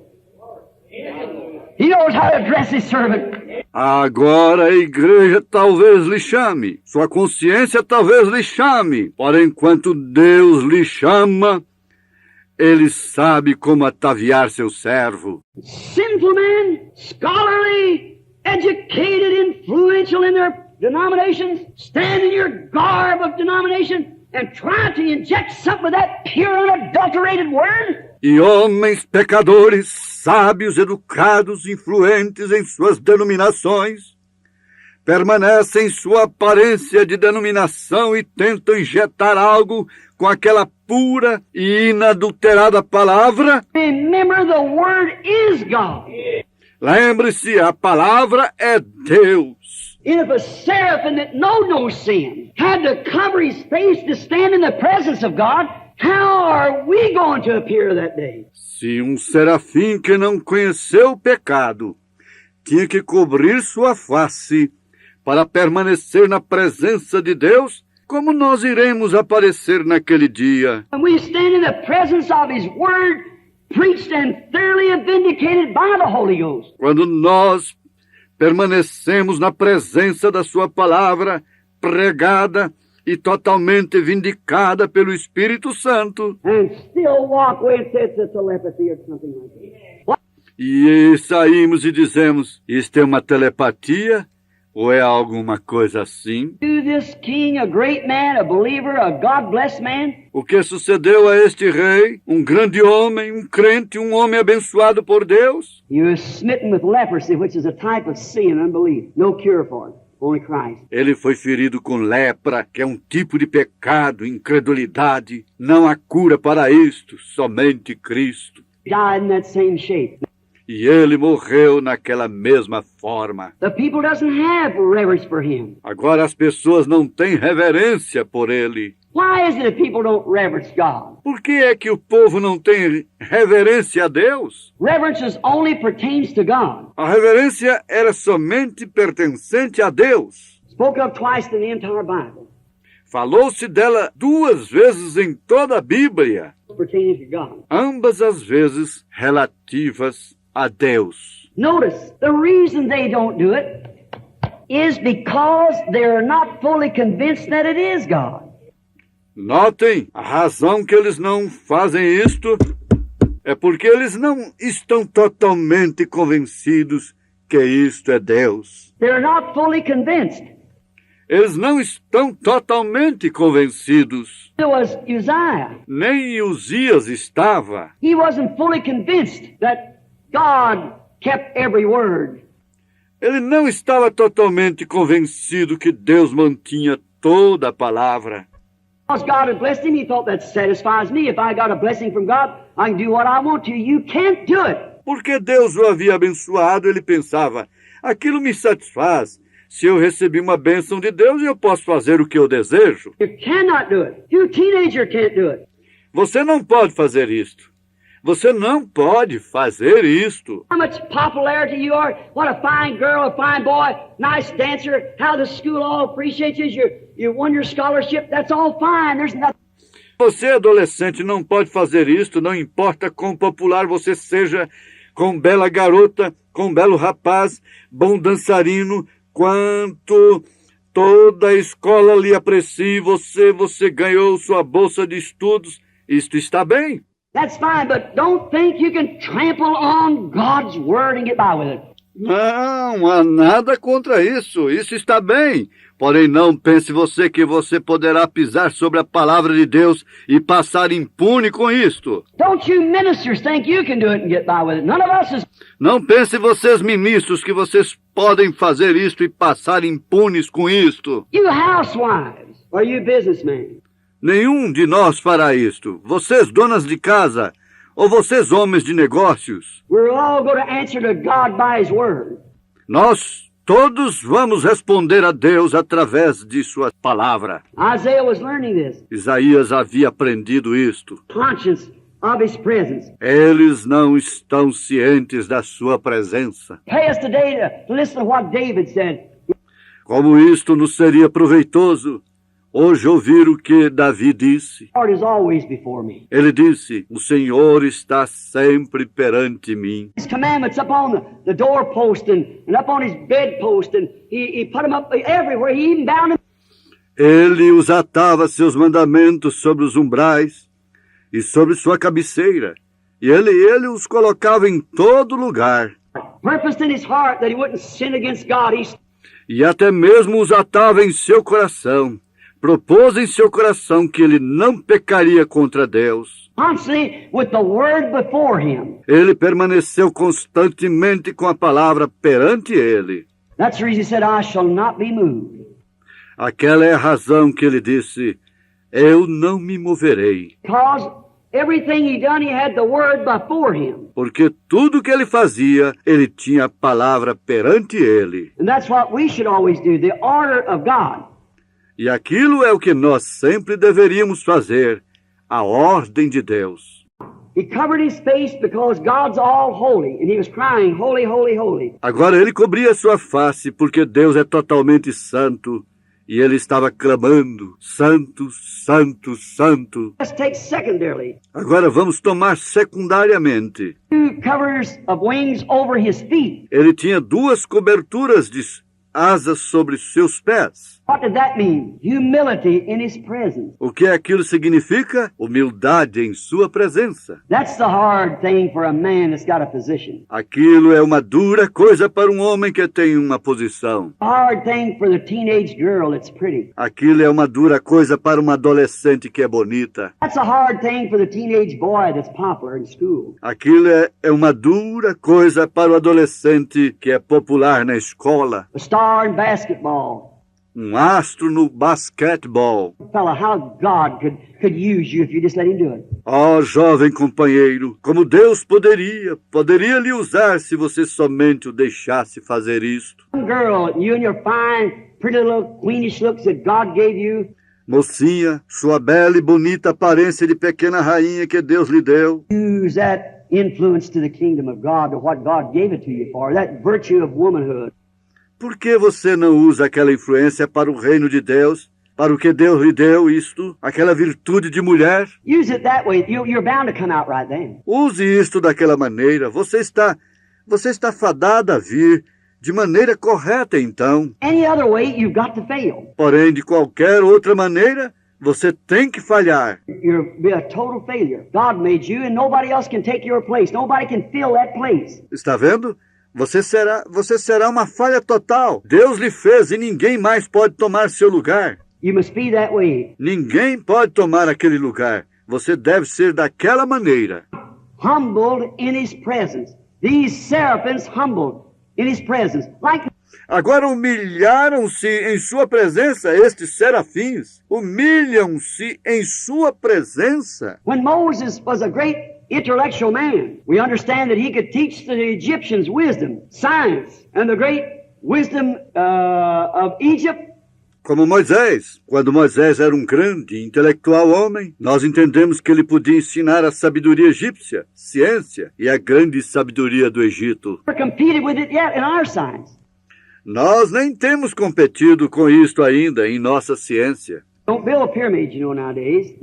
He knows how to address His servant. Agora a igreja talvez lhe chame. Sua consciência talvez lhe chame. Porém, enquanto Deus lhe chama, Ele sabe como ataviar seu servo. Sinful men, scholarly, educated, influential in their denominations, stand in your garb of denomination and try to inject something of that pure, unadulterated word. E homens pecadores, sábios, educados, influentes em suas denominações, permanecem em sua aparência de denominação e tentam injetar algo com aquela pura e inadulterada palavra, Remember, the Word is God. lembre-se, a palavra é Deus. And if a seraphim that know no sin had to cover his face to stand in the presence of God, how are we going to appear that day? Se um serafim que não conheceu o pecado tinha que cobrir sua face para permanecer na presença de Deus, como nós iremos aparecer naquele dia? When we stand in the presence of his Word, preached and thoroughly vindicated by the Holy Ghost. Quando nós permanecemos na presença da sua palavra, pregada e totalmente vindicada pelo Espírito Santo, And still walk away and say it's telepathy or something like that. e saímos e dizemos, isto é uma telepatia ou é alguma coisa assim? To this king, a great man, a believer, a God-blessed man, O que sucedeu a este rei, um grande homem, um crente, um homem abençoado por Deus? he was smitten with leprosy, which is a type of sin and unbelief. No cure for it, only Christ. Ele foi ferido com lepra, que é um tipo de pecado, incredulidade. Não há cura para isto, somente Cristo. He died in that same shape. E ele morreu naquela mesma forma. The people doesn't have reverence for him. Agora as pessoas não têm reverência por ele. Why is it that people don't reverence God? Por que é que o povo não tem reverência a Deus? Reverence is only pertains to God. A reverência era somente pertencente a Deus. Spoken of twice in the entire Bible. Falou-se dela 2 vezes em toda a Bíblia, Pertaining to God. ambas as vezes relativas a Deus. Notice, the reason they don't do it is because they're not fully convinced that it is God. Notem, a razão que eles não fazem isto é porque eles não estão totalmente convencidos que isto é Deus. They're not fully convinced. Eles não estão totalmente convencidos. It was Uzziah. Nem Uzias estava. He wasn't fully convinced that God kept every word. Ele não estava totalmente convencido que Deus mantinha toda a palavra. Because God had blessed him, he thought that satisfies me. If I got a blessing from God, I can do what I want to. You can't do it. Porque Deus o havia abençoado, ele pensava, aquilo me satisfaz. Se eu recebi uma bênção de Deus, eu posso fazer o que eu desejo. You cannot do it. You teenager can't do it. Você não pode fazer isto. Você não pode fazer isto. How much popularity you are, what a fine girl, a fine boy, nice dancer, how the school all appreciates you, you won your scholarship, that's all fine. There's nothing. Você, adolescente, não pode fazer isto, não importa quão popular você seja, quão bela garota, quão belo rapaz, bom dançarino, quanto toda a escola lhe aprecie, você ganhou sua bolsa de estudos, isto está bem. That's fine, but don't think you can trample on God's word and get by with it. Não há nada contra isso, isso está bem. Porém, não pense você que você poderá pisar sobre a palavra de Deus e passar impune com isto. Don't you ministers think you can do it and get by with it. None of us is. Não pense vocês ministros que vocês podem fazer isto e passar impunes com isto. You housewives, or you businessmen. Nenhum de nós fará isto. Vocês, donas de casa, ou vocês, homens de negócios. We're all going to answer to God by His word. Nós todos vamos responder a Deus através de sua palavra. Isaiah was learning this. Isaías havia aprendido isto. Conscious of His presence. Eles não estão cientes da sua presença. Pay us today to listen to what David said. Como isto nos seria proveitoso hoje ouvir o que Davi disse. The Lord is always before me. Ele disse, o Senhor está sempre perante mim. His commandments up on the doorpost and up on His bedpost, and he put them up everywhere. He even bound them. Ele os atava seus mandamentos sobre os umbrais e sobre sua cabeceira. E ele os colocava em todo lugar. Purposed in his heart that he wouldn't sin against God. E até mesmo os atava em seu coração. Propôs em seu coração que ele não pecaria contra Deus. Constantly with the word before him. Ele permaneceu constantemente com a palavra perante ele. That's the reason he said, I shall not be moved. Aquela é a razão que ele disse, eu não me moverei. Because everything he done, he had the word before him. Porque tudo que ele fazia, ele tinha a palavra perante ele. And that's what we should always do, the order of God. E aquilo é o que nós sempre deveríamos fazer, a ordem de Deus. He covered his face because God's all holy, and he was crying, holy, holy, holy. Agora ele cobria sua face porque Deus é totalmente santo e ele estava clamando, santo, santo, santo. Let's take secondarily, Agora vamos tomar secundariamente. 2 covers of wings over his feet. Ele tinha 2 coberturas de asas sobre seus pés. What did that mean? Humility in his presence. O que aquilo significa? Humildade em sua presença. That's the hard thing for a man that's got a position. Aquilo é uma dura coisa para um homem que tem uma posição. Hard thing for the teenage girl that's pretty. Aquilo é uma dura coisa para uma adolescente que é bonita. That's a hard thing for the teenage boy that's popular in school. Aquilo é uma dura coisa para o adolescente que é popular na escola. A star in basketball. Astro no basquetebol. Fella, how God could use you if you just let him do it. Ó, jovem companheiro, como Deus poderia lhe usar se você somente o deixasse fazer isto. Young girl, you and your fine, pretty little queenish looks that God gave you. Mocinha, sua bela e bonita aparência de pequena rainha que Deus lhe deu. Use that influence to the kingdom of God, to what God gave it to you for, that virtue of womanhood. Por que você não usa aquela influência para o reino de Deus, para o que Deus lhe deu, isto, aquela virtude de mulher? Use it that way. You're bound to come out right then. Use isto daquela maneira. Você está fadada a vir de maneira correta, então. Any other way, you've got to fail. Porém, de qualquer outra maneira, você tem que falhar. You'll be a total failure. God made you and nobody else can take your place. Nobody can fill that place. Está vendo? Você será uma falha total. Deus lhe fez e ninguém mais pode tomar seu lugar. You must be that way. Ninguém pode tomar aquele lugar. Você deve ser daquela maneira. Humbled in his presence. These seraphims humbled in his presence. Like Agora humilharam-se em sua presença, estes serafins. Humilham-se em sua presença. when Moses was a great intellectual man, we understand that he could teach the Egyptians wisdom, science, and the great wisdom of Egypt. Como Moisés. Quando Moisés era um grande e intelectual homem, nós entendemos que ele podia ensinar a sabedoria egípcia, ciência e a grande sabedoria do Egito. Never competed with it yet in our science. Nós nem temos competido com isto ainda em nossa ciência. Don't build a pyramid, you know, nowadays.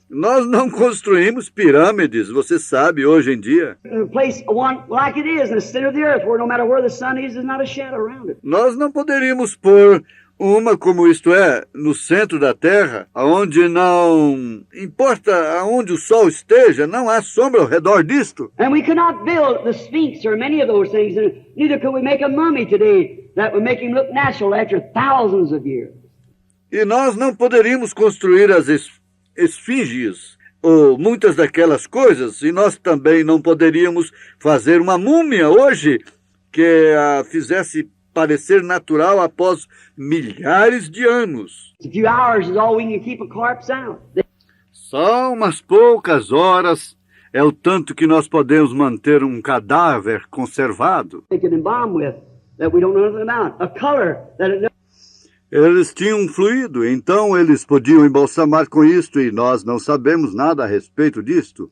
Nós não construímos pirâmides, você sabe, hoje em dia. Place one like it is in the center of the earth, where no matter where the sun is, there's not a shadow around it. Nós não poderíamos pôr uma como isto é, no centro da Terra, onde não importa aonde o sol esteja, não há sombra ao redor disto. And we could not build the Sphinx or many of those things, and neither could we make a mummy today that would make him look natural after thousands of years. E nós não poderíamos construir as esfinges, ou muitas daquelas coisas, e nós também não poderíamos fazer uma múmia hoje que a fizesse parecer natural após milhares de anos. A few hours is all we can keep a corpse out. Só umas poucas horas é o tanto que nós podemos manter um cadáver conservado. They can embalm with that we don't know nothing about. A color that it Eles tinham um fluido, então eles podiam embalsamar com isto e nós não sabemos nada a respeito disto.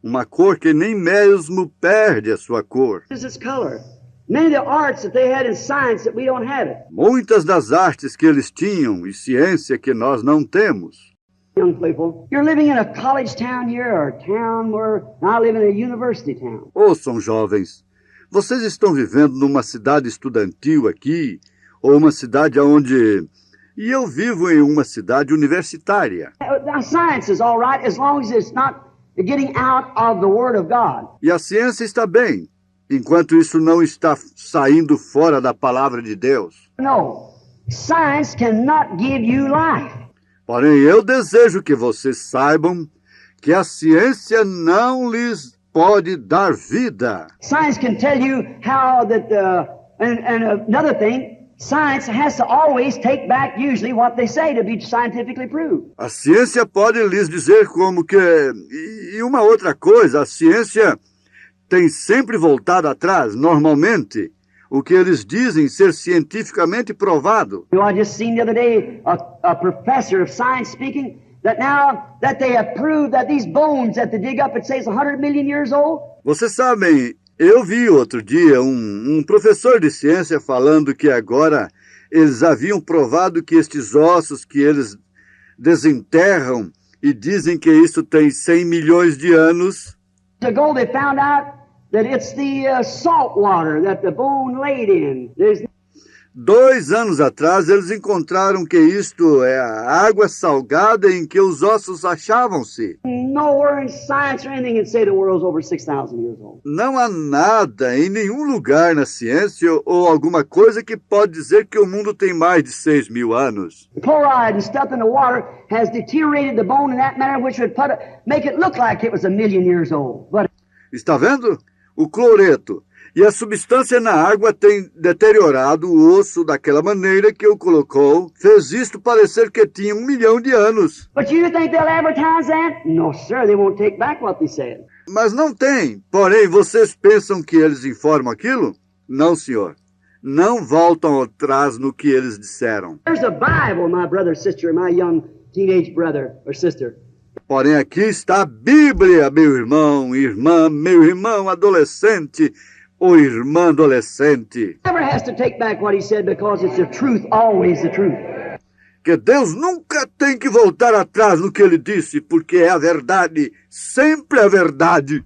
Uma cor que nem mesmo perde a sua cor. is its color. Many of the arts that they had in science that we don't have it. Muitas das artes que eles tinham e ciência que nós não temos. Young people, you're living in a college town here or a town where I live in a university town. Ouçam, jovens, vocês estão vivendo numa cidade estudantil aqui, ou uma cidade onde... E eu vivo em uma cidade universitária. Now, science is all right as long as it's not getting out of the Word of God. E a ciência está bem, enquanto isso não está saindo fora da palavra de Deus. No, science cannot give you life. Porém, eu desejo que vocês saibam que a ciência não lhes pode dar vida. Science can tell you how that And another thing, science has to always take back usually what they say to be scientifically proved. A ciência pode lhes dizer como que... E uma outra coisa, a ciência tem sempre voltado atrás, normalmente, o que eles dizem ser cientificamente provado. I just seen the other day a professor of science speaking that now that they have proved that these bones that they dig up, it says 100 million years old. Vocês sabem, eu vi outro dia um professor de ciência falando que agora eles haviam provado que estes ossos que eles desenterram e dizem que isso tem 100 milhões de anos. Ago they found out that it's the salt water that the bone laid in. There's 2 anos atrás, eles encontraram que isto é a água salgada em que os ossos achavam-se. nowhere in science or anything that say the world's over 6,000 years old. Não há nada em nenhum lugar na ciência ou alguma coisa que pode dizer que o mundo tem mais de 6.000 anos. The chloride and stuff in the water has deteriorated the bone in that manner which would make it look like it was 1,000,000 years old. But Está vendo? O cloreto e a substância na água tem deteriorado o osso daquela maneira que o colocou, fez isto parecer que tinha 1.000.000 de anos. But you think they'll advertise that? No, sir, they won't take back what they said. Mas não tem. Porém, vocês pensam que eles informam aquilo? Não, senhor. Não voltam atrás no que eles disseram. There's a Bible, my brother, sister, my young teenage brother or sister. Porém, aqui está a Bíblia, meu irmã, meu irmão adolescente, ou irmã adolescente. Never has to take back what he said because it's the truth, always the truth. Que Deus nunca tem que voltar atrás no que ele disse, porque é a verdade, sempre a verdade.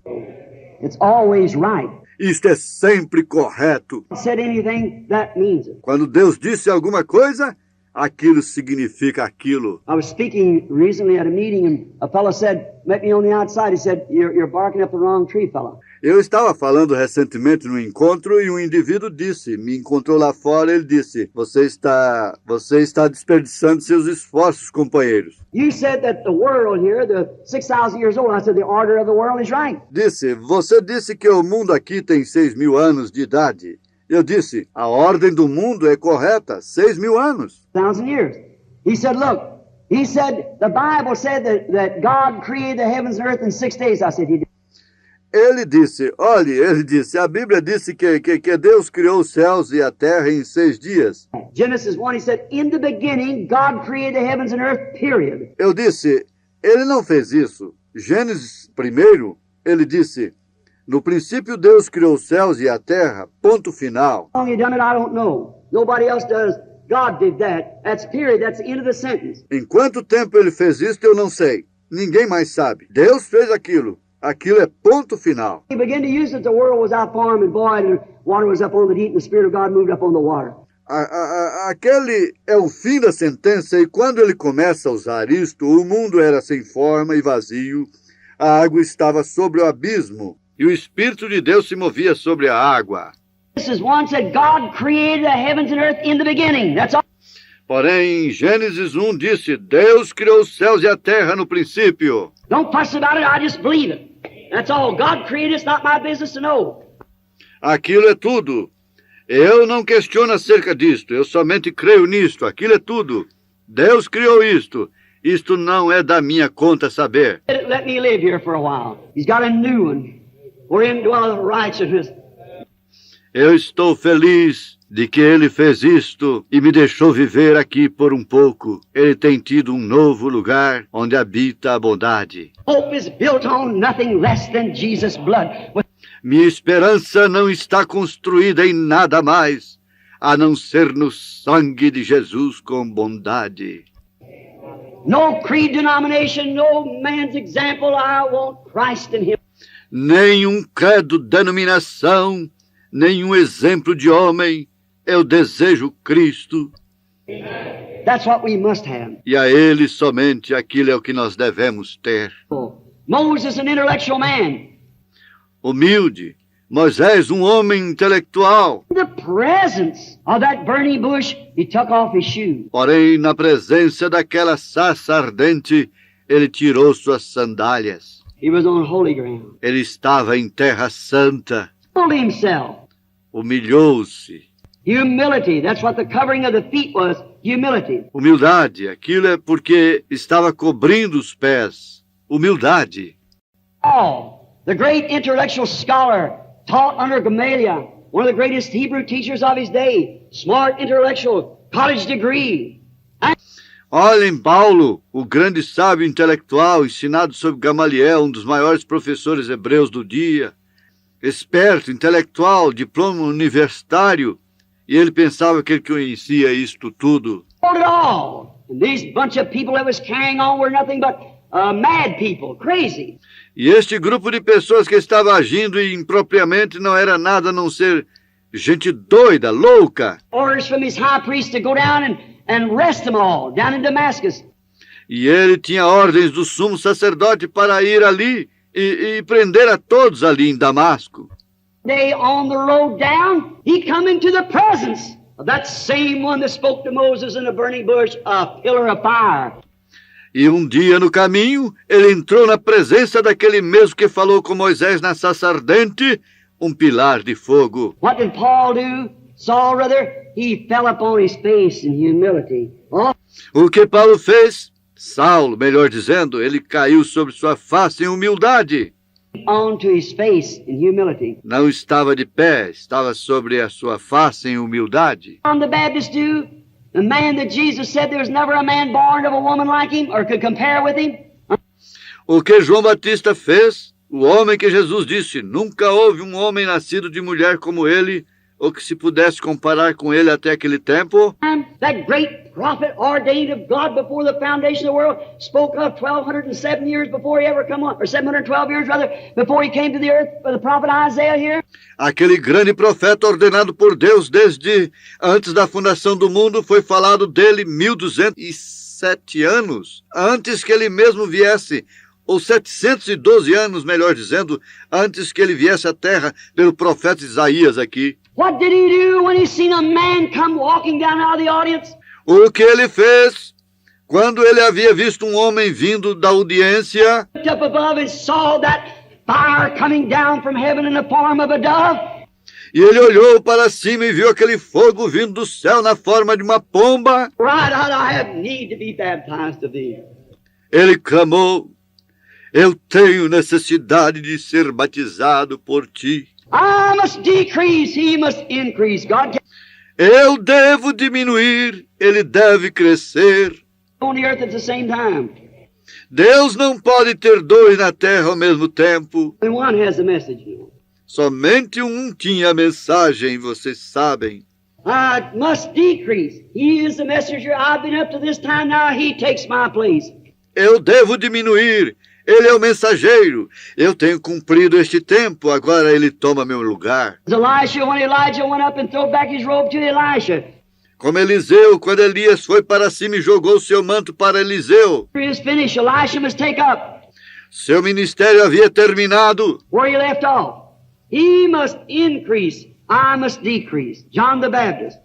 It's always right. Isto é sempre correto. If he said anything, that means it. Quando Deus disse alguma coisa, aquilo significa aquilo. I was speaking recently at a meeting and a fellow said, met me on the outside, he said, you're barking up the wrong tree, fellow. Eu estava falando recentemente no encontro e um indivíduo disse, me encontrou lá fora, ele disse, você está desperdiçando seus esforços, companheiros. You said that the world here, the 6,000 years old, I said the order of the world is right. Você disse que o mundo aqui tem 6.000 anos de idade. Eu disse, a ordem do mundo é correta, 6.000 anos. 1,000 years. He said, look, the Bible said that God created the heavens and earth in 6 days. I said, he did. Ele disse, a Bíblia disse que Deus criou os céus e a terra em 6 dias. Genesis 1, he said, in the beginning, God created the heavens and earth, period. Eu disse, ele não fez isso. Gênesis 1, ele disse, no princípio Deus criou os céus e a terra, ponto final. How long he done it, I don't know. Nobody else does. God did that. That's period. That's the end of the sentence. Em quanto tempo ele fez isso, eu não sei. Ninguém mais sabe. Deus fez aquilo. Aquilo é ponto final. He began to use it, the world was out for him and void, and water was up on the deep, and the Spirit of God moved up on the water. Aquele é o fim da sentença, e quando ele começa a usar isto, o mundo era sem forma e vazio, a água estava sobre o abismo, e o Espírito de Deus se movia sobre a água. Genesis 1 said, God created the heavens and earth in the beginning. That's all. Porém, Gênesis 1 disse, Deus criou os céus e a terra no princípio. Don't fuss about it, I just believe it. That's all. God created it, it's not my business to know. Aquilo é tudo. Eu não questiono acerca disto, eu somente creio nisto, aquilo é tudo. Deus criou isto. Isto não é da minha conta saber. Let me live here for a while. He's got a new one. Wherein dwelleth righteousness. Eu estou feliz de que ele fez isto e me deixou viver aqui por um pouco. Ele tem tido um novo lugar onde habita a bondade. Hope is built on nothing less than Jesus' blood. Minha esperança não está construída em nada mais, a não ser no sangue de Jesus com bondade. No creed denomination, no man's example, I want Christ in him. Nenhum credo, denominação, nenhum exemplo de homem, eu desejo Cristo. That's what we must have. E a Ele somente aquilo é o que nós devemos ter. Moses, an intellectual man. Humilde, Moisés, um homem intelectual. In the presence of that burning bush, he took off his shoes. Porém, na presença daquela sarça ardente, ele tirou suas sandálias. He was on holy ground. Ele estava em terra santa. Humbled himself. Humilhou-se. Humility. That's what the covering of the feet was. Humility. Humildade, aquilo é porque estava cobrindo os pés. Humildade. Paul, the great intellectual scholar, taught under Gamaliel, one of the greatest Hebrew teachers of his day, smart, intellectual, college degree. Olhem Paulo, o grande sábio intelectual, ensinado sob Gamaliel, um dos maiores professores hebreus do dia, esperto, intelectual, diploma universitário, e ele pensava que ele conhecia isto tudo. Hold it all. And these bunch of people that was carrying on were nothing but mad people, crazy. E este grupo de pessoas que estava agindo impropriamente não era nada a não ser gente doida, louca. Orders from his high priest to go down and arrest them all down in Damascus. E ele tinha ordens do sumo sacerdote para ir ali e prender a todos ali em Damasco. Day on the road down, he come into the presence of that same one that spoke to Moses in a burning bush, a pillar of fire. E um dia no caminho, ele entrou na presença daquele mesmo que falou com Moisés na sarça ardente, um pilar de fogo. What did Paul do? Saul, rather, he fell upon his face in humility. Oh, O que Paulo fez? Saulo, melhor dizendo, ele caiu sobre sua face em humildade. onto his face in humility. Não estava de pé, estava sobre a sua face em humildade. John the Baptist do, the man that Jesus said there was never a man born of a woman like him or could compare with him. O que João Batista fez? O homem que Jesus disse, nunca houve um homem nascido de mulher como ele, ou que se pudesse comparar com ele até aquele tempo. That great prophet ordained of God before the foundation of the world spoke of 1207 years before he ever come on, or 712 years rather, before he came to the earth, by the prophet Isaiah here. Aquele grande profeta ordenado por Deus desde antes da fundação do mundo, foi falado dele 1207 anos, antes que ele mesmo viesse, ou 712 anos, melhor dizendo, antes que ele viesse à terra, pelo profeta Isaías aqui. What did he do when he seen a man come walking down out of the audience? O que ele fez quando ele havia visto um homem vindo da audiência? Looked up above and saw that fire coming down from heaven in the form of a dove. E ele olhou para cima e viu aquele fogo vindo do céu na forma de uma pomba. Cried out, I have need to be baptized of thee. Ele clamou, eu tenho necessidade de ser batizado por ti. I must decrease, he must increase. God can Eu devo diminuir, ele deve crescer. on the earth at the same time. Deus não pode ter dois na terra ao mesmo tempo. And one has the message. Somente um tinha a mensagem, vocês sabem. I must decrease. He is the messenger. I've been up to this time now. He takes my place. Eu devo diminuir, ele é o mensageiro. Eu tenho cumprido este tempo, agora ele toma meu lugar. As Elisha, when Elijah went up and threw back his robe to Elisha. Como Eliseu, quando Elias foi para cima e jogou seu manto para Eliseu. After his finish, Elisha must take up Seu ministério havia terminado. where he left off. He must increase. I must decrease. John the Baptist.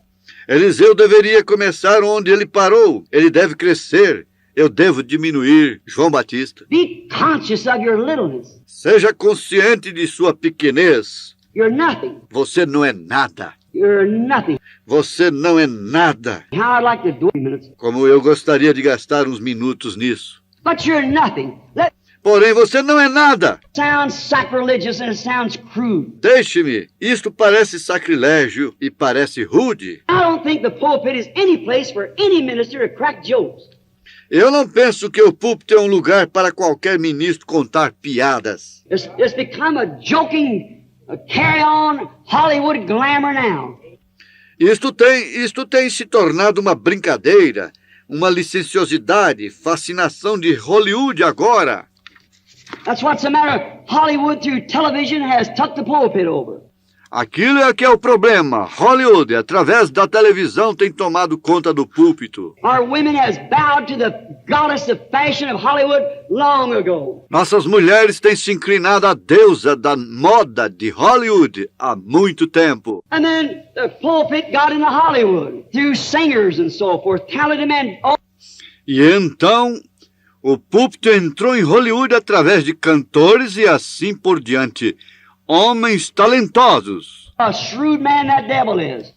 Eliseu deveria começar onde ele parou. Ele deve crescer. Eu devo diminuir. João Batista. Be conscious of your littleness. Seja consciente de sua pequenez. You're nothing. Você não é nada. You're nothing. Você não é nada. How I'd like to do 2 minutes. Como eu gostaria de gastar uns minutos nisso. But you're nothing. That Porém, você não é nada. sounds sacrilegious and it sounds crude. Deixe-me. Isto parece sacrilégio e parece rude. I don't think the pulpit is any place for any minister to crack jokes. Eu não penso que o púlpito é um lugar para qualquer ministro contar piadas. It's become a joking, carry-on Hollywood glamour now. Isto tem se tornado uma brincadeira, uma licenciosidade, fascinação de Hollywood agora. That's what's the matter. Hollywood, through television, has tucked the pulpit over. Aquilo é que é o problema. Hollywood, através da televisão, tem tomado conta do púlpito. Our women has bowed to the goddess of fashion of Hollywood long ago. Nossas mulheres têm se inclinado à deusa da moda de Hollywood há muito tempo. And then the pulpit got into Hollywood through singers and so forth, talented men. Oh, E então, o púlpito entrou em Hollywood através de cantores e assim por diante. Homens talentosos. a shrewd man that devil is.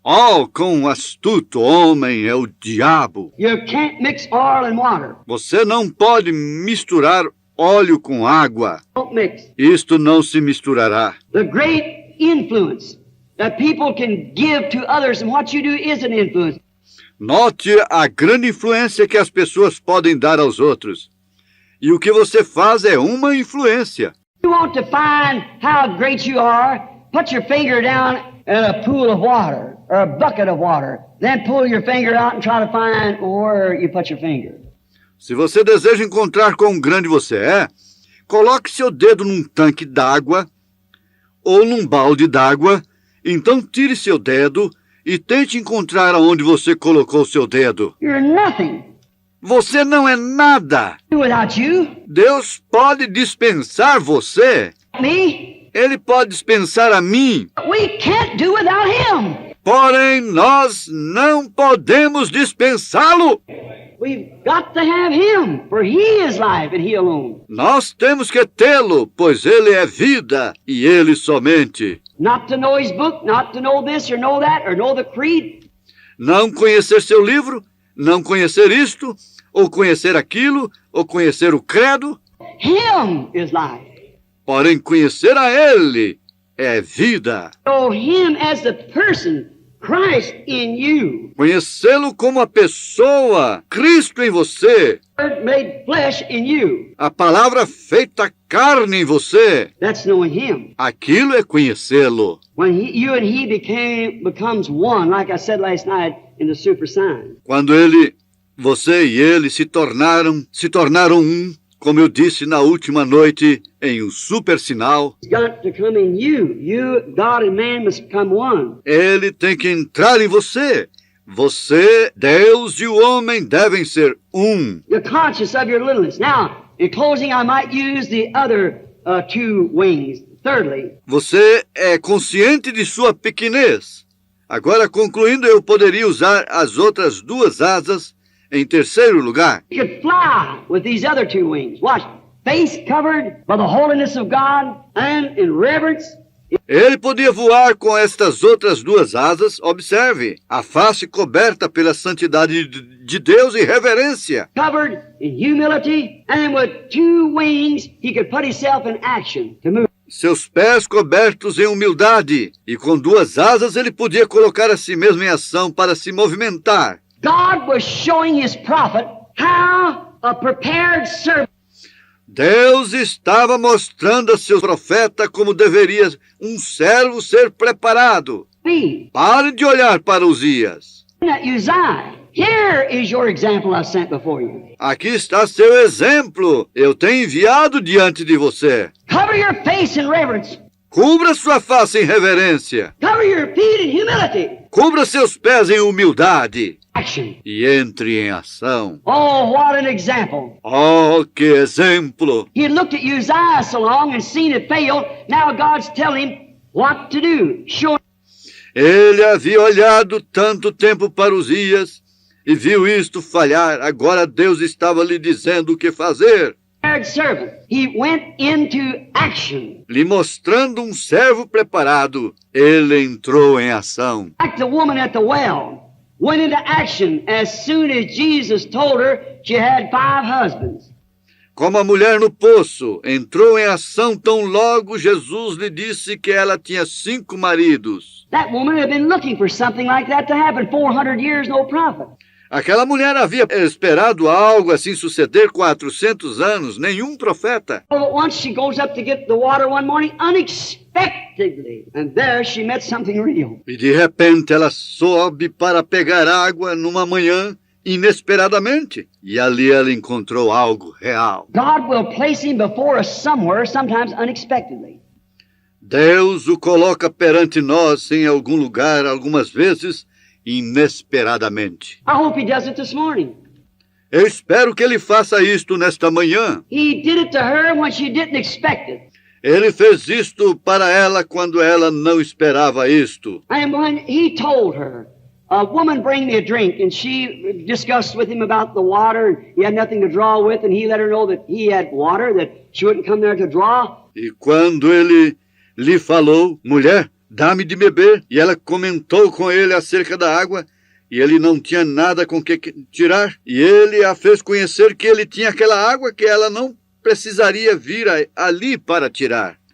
Oh, quão astuto homem é o diabo! You can't mix oil and water. Você não pode misturar óleo com água. Don't mix. Isto não se misturará. The great influence that people can give to others and what you do is an influence. Note a grande influência que as pessoas podem dar aos outros. E o que você faz é uma influência. You want to find how great you are, put your finger down in a pool of water or a bucket of water. Then pull your finger out and try to find where you put your finger. Se você deseja encontrar quão grande você é, coloque seu dedo num tanque d'água ou num balde d'água, então tire seu dedo e tente encontrar aonde você colocou seu dedo. You're nothing. Você não é nada. Do without you. Deus pode dispensar você. Me. Ele pode dispensar a mim. We can't do without him. Porém, nós não podemos dispensá-lo. We've got to have him, for he is life and he alone. Nós temos que tê-lo, pois ele é vida e ele somente. Not to know his book, not to know this or know that or know the creed. Não conhecer seu livro, não conhecer isto, ou conhecer aquilo, ou conhecer o credo. Him is life. Porém, conhecer a ele é vida. Know him as the person, Christ in you. Conhecê-lo como a pessoa, Cristo em você, Word made flesh in you. a palavra feita carne em você. That's knowing him. Aquilo é conhecê-lo. When you and he becomes one, like I said last night in the super sign. Quando você e ele se tornaram um, como eu disse na última noite em um super sinal. It's got to come in you. You, God and man must become one. Ele tem que entrar em você. Você, Deus e o homem devem ser um. You're conscious of your littleness. Now, in closing, I might use the other two wings. Thirdly, Você é consciente de sua pequenez. Agora, concluindo, eu poderia usar as outras duas asas em terceiro lugar. you could fly with these other two wings. Watch. Face covered by the holiness of God and in reverence. Ele podia voar com estas outras duas asas, observe, a face coberta pela santidade de Deus e reverência. Covered in humility, and with two wings, he could put himself in action to move. Seus pés cobertos em humildade, e com duas asas ele podia colocar a si mesmo em ação para se movimentar. God was showing his prophet how a prepared servant Deus estava mostrando a seu profeta como deveria um servo ser preparado. be. Pare de olhar para Uzias. Uzziah, here is your example I sent before you. Aqui está seu exemplo. Eu tenho enviado diante de você. Cover your face in reverence. Cubra sua face em reverência. Cover your feet in humility. Cubra seus pés em humildade. Action. E entre em ação. Oh, what an example. Oh, que exemplo! He had looked at Uzziah so long and seen it fail. Now God's telling him what to do. Show Ele havia olhado tanto tempo para Uzias e viu isto falhar. Agora Deus estava lhe dizendo o que fazer, prepared servant. He went into action. lhe mostrando um servo preparado. Ele entrou em ação. Like the woman at the well. Went into action as soon as Jesus told her she had 5 husbands. Como a mulher no poço, entrou em ação tão logo Jesus lhe disse que ela tinha 5 maridos. That woman had been looking for something like that to happen 400 years, no prophet. Aquela mulher havia esperado algo assim suceder 400 anos, nenhum profeta. All at once she goes up to get the water one morning unexpectedly, and there she met something real. E de repente ela sobe para pegar água numa manhã inesperadamente. E ali ela encontrou algo real. God will place him before us somewhere, sometimes unexpectedly. Deus o coloca perante nós em algum lugar, algumas vezes, inesperadamente. I hope he does it this morning. Eu espero que ele faça isto nesta manhã. He did it to her when she didn't expect it. Ele fez isto para ela quando ela não esperava isto. And when he told her, woman, bring me a drink, and she discussed with him about the water, and he had nothing to draw with, and he let her know that he had water, that she wouldn't come there to draw. E quando ele lhe falou, mulher, dá-me de beber. E ela comentou com ele acerca da água, e ele não tinha nada com que tirar. E ele a fez conhecer que ele tinha aquela água que ela não precisaria vir ali para tirar.